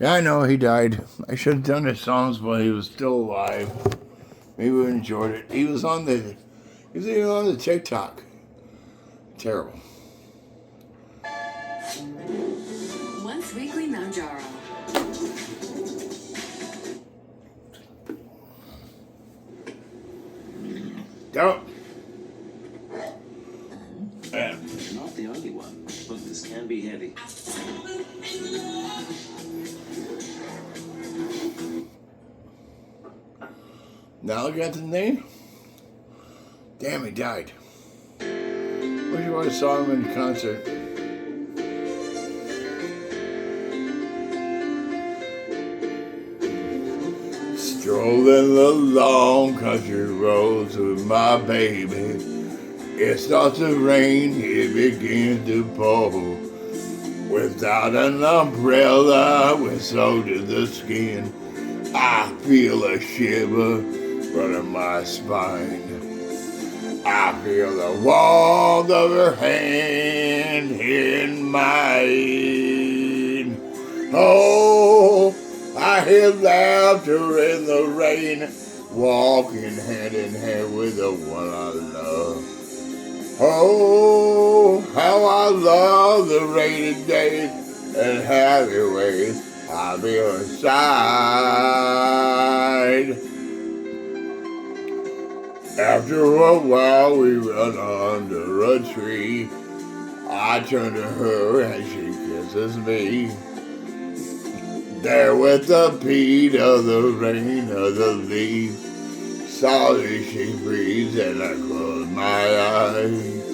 Yeah, I know he died. I should have done his songs while he was still alive. Maybe we enjoyed it. He was even on the TikTok. Terrible. Once weekly Manjaro. Don't. You're not the only one. Look, this can be heavy. Now I got the name? Damn, he died. Wish you would have saw him in concert. Strolling the long country roads with my baby. It starts to rain, it begins to pour. Without an umbrella, we're soaked to the skin. I feel a shiver running my spine. I feel the warmth of her hand in mine. Oh, I hear laughter in the rain, walking hand in hand with the one I love. Oh, how I love the rainy days and happy ways I feel inside. After a while we run under a tree. I turn to her and she kisses me. There with the beat of the rain of the leaf, softly she breathes and I close my eyes.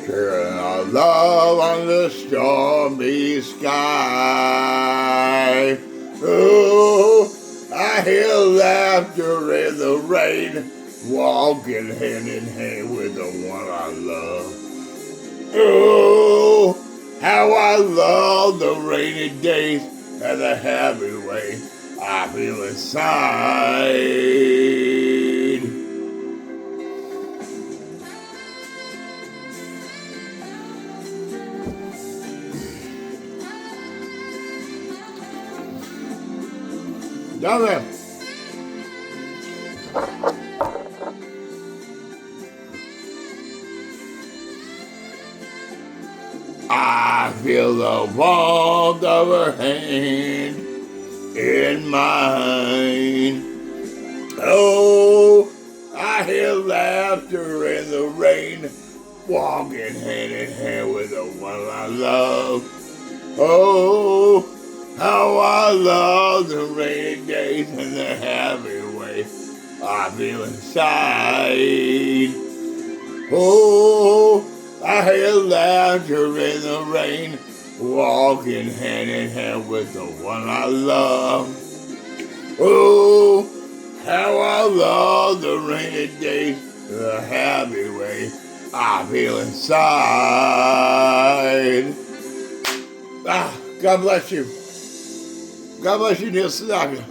Sharing our love on the stormy sky. Oh, I hear laughter in the rain, walking hand in hand with the one I love. Oh, how I love the rainy days and the happy way I feel inside. Down there. I feel the warmth of her hand in mine. Oh, I hear laughter in the rain, walking hand in hand with the one I love. Oh, how I love the rainy days and the happy way I feel inside. Oh, I hear laughter in the rain, walking hand in hand with the one I love. Oh, how I love the rainy days, the happy way I feel inside. God bless you. God bless you, Neil Sadaka.